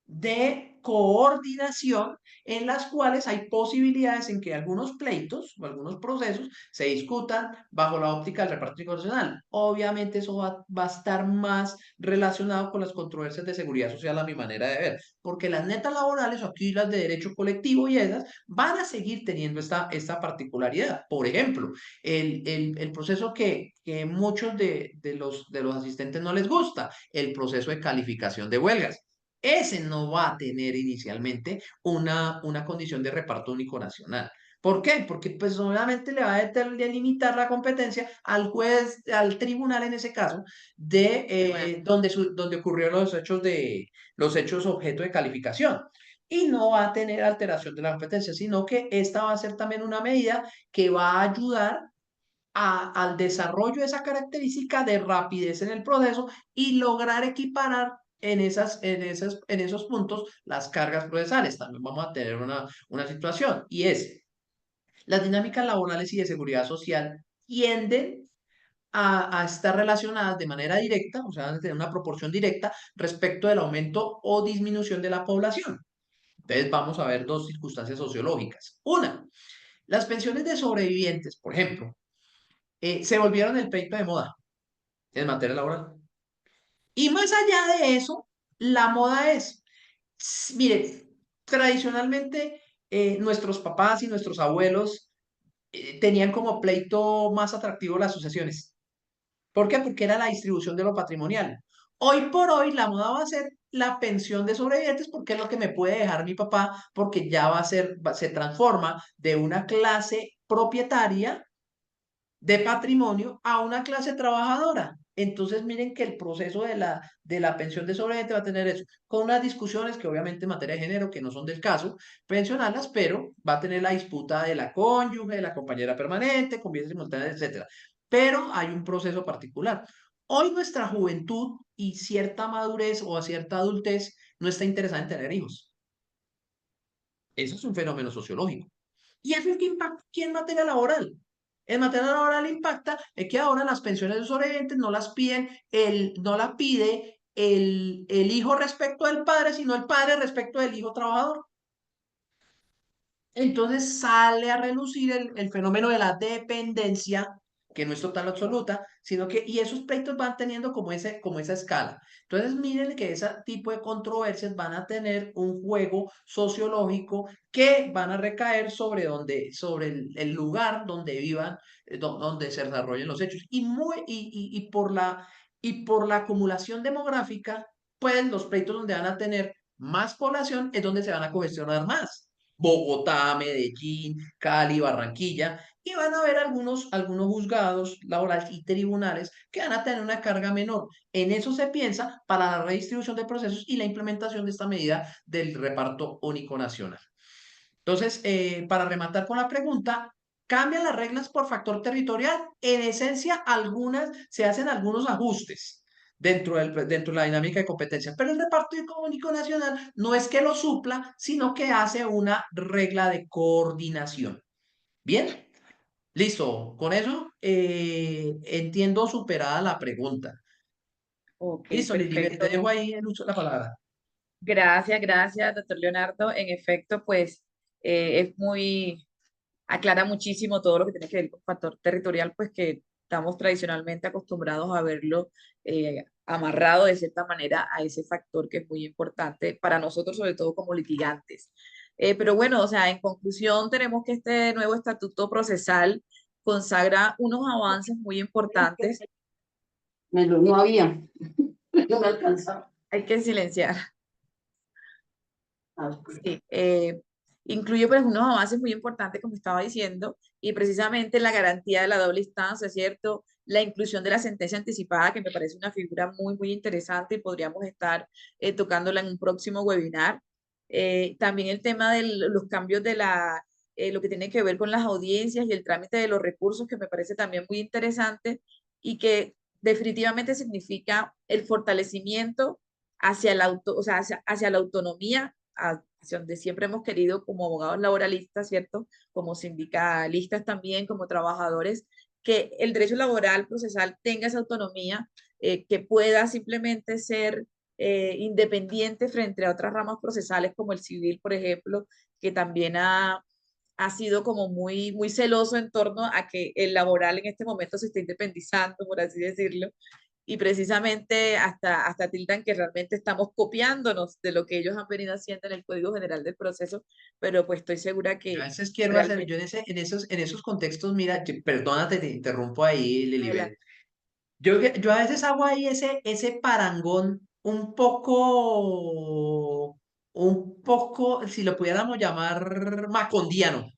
de coordinación en las cuales hay posibilidades en que algunos pleitos o algunos procesos se discutan bajo la óptica del reparto nacional. Obviamente eso va a estar más relacionado con las controversias de seguridad social a mi manera de ver, porque las netas laborales o aquí las de derecho colectivo y esas van a seguir teniendo esta particularidad. Por ejemplo, el proceso que muchos de los asistentes no les gusta, el proceso de calificación de huelgas. Ese no va a tener inicialmente una condición de reparto único nacional. ¿Por qué? Porque pues obviamente le va a delimitar la competencia al juez, al tribunal en ese caso, de donde ocurrieron los hechos objeto de calificación. Y no va a tener alteración de la competencia, sino que esta va a ser también una medida que va a ayudar al desarrollo de esa característica de rapidez en el proceso y lograr equiparar en esos puntos las cargas procesales. También vamos a tener una situación y es, las dinámicas laborales y de seguridad social tienden a estar relacionadas de manera directa, o sea, van a tener una proporción directa respecto del aumento o disminución de la población. Entonces vamos a ver dos circunstancias sociológicas. Una, las pensiones de sobrevivientes, por ejemplo, se volvieron el pleito de moda en materia laboral. Y más allá de eso, la moda es, mire, tradicionalmente nuestros papás y nuestros abuelos tenían como pleito más atractivo las sucesiones. ¿Por qué? Porque era la distribución de lo patrimonial. Hoy por hoy la moda va a ser la pensión de sobrevivientes porque es lo que me puede dejar mi papá, porque ya va a ser, se transforma de una clase propietaria de patrimonio a una clase trabajadora. Entonces, miren que el proceso de la pensión de sobreviviente va a tener eso, con unas discusiones que obviamente en materia de género, que no son del caso, pensionarlas, pero va a tener la disputa de la cónyuge, de la compañera permanente, convivencia simultánea, etcétera. Pero hay un proceso particular. Hoy nuestra juventud y cierta madurez o a cierta adultez no está interesada en tener hijos. Eso es un fenómeno sociológico. ¿Y eso es que impacta aquí en materia laboral? En materia laboral impacta es que ahora las pensiones de sobrevivientes no las piden, no la pide el hijo respecto del padre, sino el padre respecto del hijo trabajador. Entonces sale a relucir el fenómeno de la dependencia, que no es total o absoluta, sino que, y esos pleitos van teniendo como esa escala. Entonces miren que ese tipo de controversias van a tener un juego sociológico que van a recaer sobre el lugar donde vivan, donde se desarrollen los hechos. Y por la acumulación demográfica, pues los pleitos donde van a tener más población es donde se van a congestionar más. Bogotá, Medellín, Cali, Barranquilla, y van a haber algunos juzgados laborales y tribunales que van a tener una carga menor. En eso se piensa para la redistribución de procesos y la implementación de esta medida del reparto único nacional. Entonces, para rematar con la pregunta, ¿cambian las reglas por factor territorial? En esencia, se hacen algunos ajustes dentro de la dinámica de competencia, pero el reparto único nacional no es que lo supla, sino que hace una regla de coordinación. Bien, listo. Con eso entiendo superada la pregunta. Ok, Listo, Lili, te dejo perfecto. ahí el uso de la palabra. Gracias, gracias, doctor Leonardo. En efecto, pues aclara muchísimo todo lo que tiene que ver con factor territorial, pues que estamos tradicionalmente acostumbrados a verlo amarrado de cierta manera a ese factor que es muy importante para nosotros, sobre todo como litigantes. Pero bueno, o sea, en conclusión, tenemos que este nuevo estatuto procesal consagra unos avances muy importantes. No había, no me alcanzaba. Hay que silenciar. Ah, Sí, incluye pues unos avances muy importantes, como estaba diciendo, y precisamente la garantía de la doble instancia, ¿cierto? La inclusión de la sentencia anticipada, que me parece una figura muy, muy interesante y podríamos estar tocándola en un próximo webinar. También el tema de los cambios de lo que tiene que ver con las audiencias y el trámite de los recursos, que me parece también muy interesante y que definitivamente significa el fortalecimiento hacia o sea, hacia la autonomía, hacia donde siempre hemos querido como abogados laboralistas, ¿cierto? Como sindicalistas también, como trabajadores, que el derecho laboral procesal tenga esa autonomía, que pueda simplemente ser independiente frente a otras ramas procesales como el civil, por ejemplo, que también ha sido como muy, muy celoso en torno a que el laboral en este momento se esté independizando, por así decirlo, y precisamente hasta tildan que realmente estamos copiándonos de lo que ellos han venido haciendo en el Código General del Proceso, pero pues estoy segura Yo a que veces quiero hacer, realmente... yo en esos contextos, mira, perdónate, te interrumpo ahí, Lilibet. Adelante. Yo a veces hago ahí ese parangón un poco, si lo pudiéramos llamar macondiano.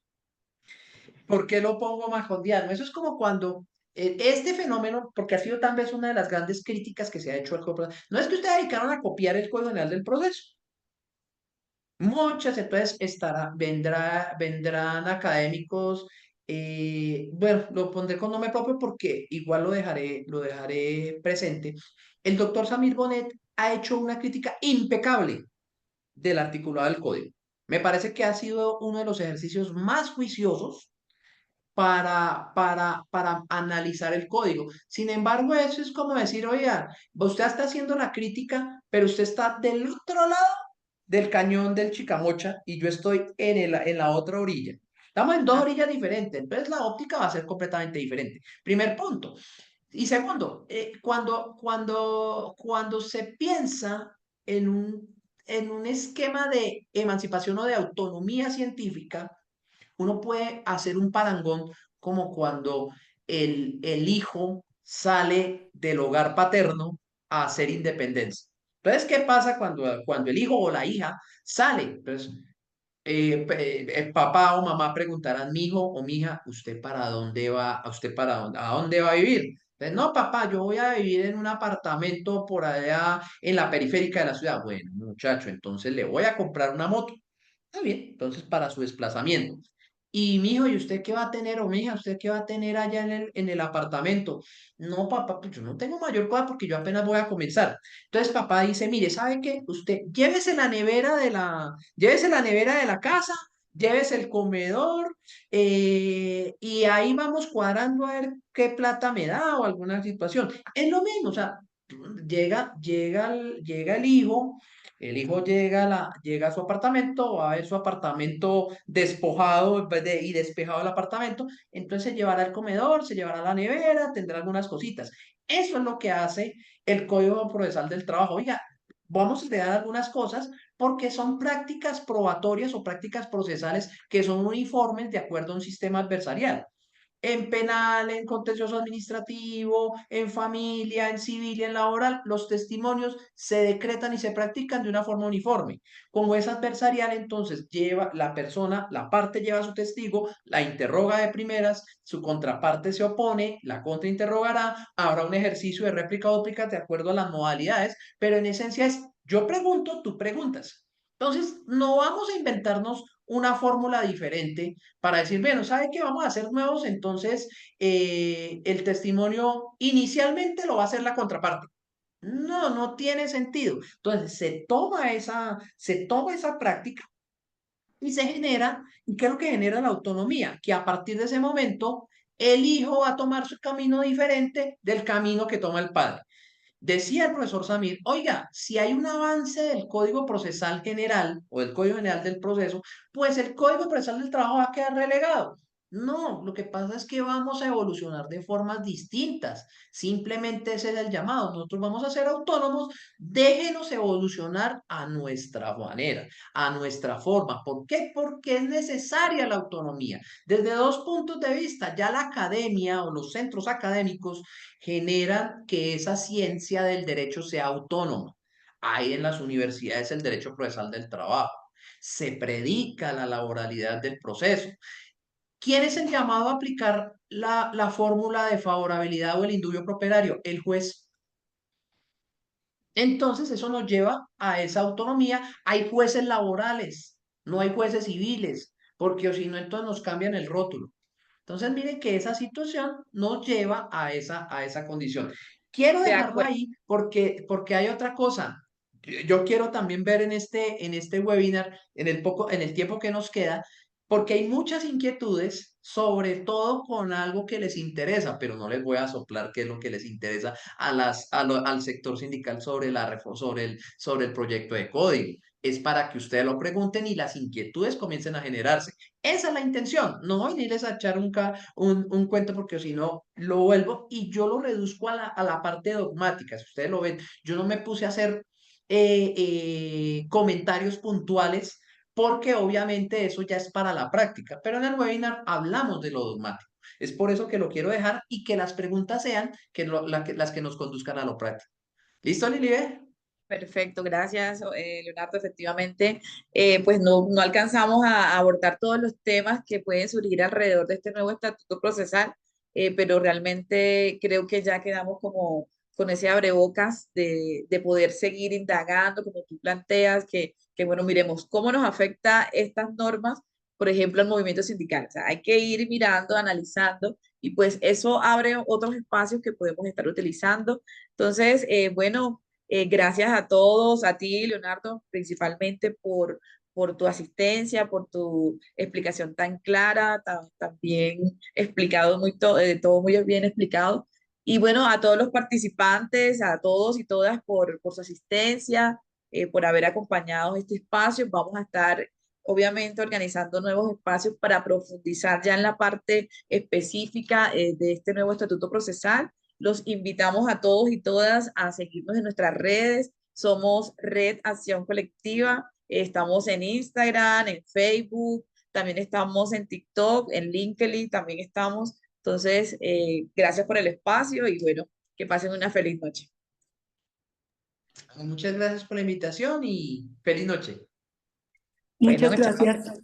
¿Por qué lo pongo macondiano? Eso es como cuando este fenómeno, porque ha sido tal vez una de las grandes críticas que se ha hecho al Código Procesal, no es que ustedes dedicaron a copiar el Código General del Proceso. Muchas, entonces vendrán académicos, bueno, lo pondré con nombre propio porque igual lo dejaré presente. El doctor Samir Bonet ha hecho una crítica impecable del articulado del código. Me parece que ha sido uno de los ejercicios más juiciosos para analizar el código. Sin embargo, eso es como decir, oiga, usted está haciendo la crítica, pero usted está del otro lado del cañón del Chicamocha y yo estoy en la otra orilla. Estamos en dos Ah, orillas diferentes, entonces la óptica va a ser completamente diferente. Primer punto. Y segundo, cuando se piensa en un esquema de emancipación o de autonomía científica, uno puede hacer un parangón como cuando el hijo sale del hogar paterno a hacer independencia. Entonces, ¿qué pasa cuando el hijo o la hija sale? Entonces, papá o mamá preguntarán, mi hijo o mi hija, ¿usted para dónde va? ¿A usted para dónde, a dónde va a vivir? Entonces, no, papá, yo voy a vivir en un apartamento por allá en la periférica de la ciudad. Bueno, muchacho, entonces le voy a comprar una moto. Está bien, entonces para su desplazamiento. Y mi hijo, ¿y usted qué va a tener? O mi hija, ¿usted qué va a tener allá en el apartamento? No, papá, pues yo no tengo mayor cosa porque yo apenas voy a comenzar. Entonces papá dice, mire, ¿sabe qué? Usted llévese la nevera de la casa, llévese el comedor, y ahí vamos cuadrando a ver qué plata me da o alguna situación. Es lo mismo, o sea, llega el hijo llega a su apartamento, va a ver su apartamento despojado y despejado el apartamento, entonces se llevará el comedor, se llevará la nevera, tendrá algunas cositas. Eso es lo que hace el Código Procesal del Trabajo. Oiga, vamos a crear algunas cosas porque son prácticas probatorias o prácticas procesales que son uniformes de acuerdo a un sistema adversarial. En penal, en contencioso administrativo, en familia, en civil y en laboral, los testimonios se decretan y se practican de una forma uniforme. Como es adversarial, entonces lleva la persona, la parte lleva a su testigo, la interroga de primeras, su contraparte se opone, la contrainterrogará, habrá un ejercicio de réplica o dúplica de acuerdo a las modalidades, pero en esencia es yo pregunto, tú preguntas. Entonces, no vamos a inventarnos una fórmula diferente para decir, bueno, ¿sabe qué? Vamos a hacer nuevos, entonces el testimonio inicialmente lo va a hacer la contraparte. No, no tiene sentido. Entonces se toma esa práctica y se genera, ¿y qué es lo que genera la autonomía? Que a partir de ese momento el hijo va a tomar su camino diferente del camino que toma el padre. Decía el profesor Samir, oiga, si hay un avance del Código Procesal General o del Código General del Proceso, pues el Código Procesal del Trabajo va a quedar relegado. No, lo que pasa es que vamos a evolucionar de formas distintas. Simplemente ese es el llamado. Nosotros vamos a ser autónomos, déjenos evolucionar a nuestra manera, a nuestra forma. ¿Por qué? Porque es necesaria la autonomía. Desde dos puntos de vista, ya la academia o los centros académicos generan que esa ciencia del derecho sea autónoma. Hay en las universidades el derecho procesal del trabajo. Se predica la laboralidad del proceso. ¿Quién es el llamado a aplicar la fórmula de favorabilidad o el indubio properario? El juez. Entonces, eso nos lleva a esa autonomía. Hay jueces laborales, no hay jueces civiles, porque si no, entonces nos cambian el rótulo. Entonces, miren que esa situación nos lleva a esa condición. quiero De dejarlo acuerdo. ahí porque hay otra cosa. Yo quiero también ver en este webinar, en el tiempo que nos queda, porque hay muchas inquietudes, sobre todo con algo que les interesa, pero no les voy a soplar qué es lo que les interesa al sector sindical sobre sobre el proyecto de código. Es para que ustedes lo pregunten y las inquietudes comiencen a generarse. Esa es la intención, no venirles a echar un cuento porque si no lo vuelvo y yo lo reduzco a la parte dogmática. Si ustedes lo ven, yo no me puse a hacer comentarios puntuales porque obviamente eso ya es para la práctica, pero en el webinar hablamos de lo dogmático. Es por eso que lo quiero dejar y que las preguntas sean las que nos conduzcan a lo práctico. ¿Listo, Lilibe? Perfecto, gracias, Leonardo. Efectivamente, pues no alcanzamos a abordar todos los temas que pueden surgir alrededor de este nuevo estatuto procesal, pero realmente creo que ya quedamos como con ese abrebocas de poder seguir indagando, como tú planteas, que bueno, miremos cómo nos afecta estas normas, por ejemplo, al movimiento sindical. O sea, hay que ir mirando, analizando, y pues eso abre otros espacios que podemos estar utilizando. Entonces, bueno. Gracias a todos, a ti, Leonardo, principalmente por tu asistencia, por tu explicación tan clara, tan bien explicado, todo muy bien explicado. Y bueno, a todos los participantes, a todos y todas por su asistencia, por haber acompañado este espacio. Vamos a estar, obviamente, organizando nuevos espacios para profundizar ya en la parte específica de este nuevo estatuto procesal. Los invitamos a todos y todas a seguirnos en nuestras redes. Somos Red Acción Colectiva. Estamos en Instagram, en Facebook, también estamos en TikTok, en LinkedIn, también estamos. Entonces, gracias por el espacio y bueno, que pasen una feliz noche. Muchas gracias por la invitación y feliz noche. Bueno, Muchas chao. gracias.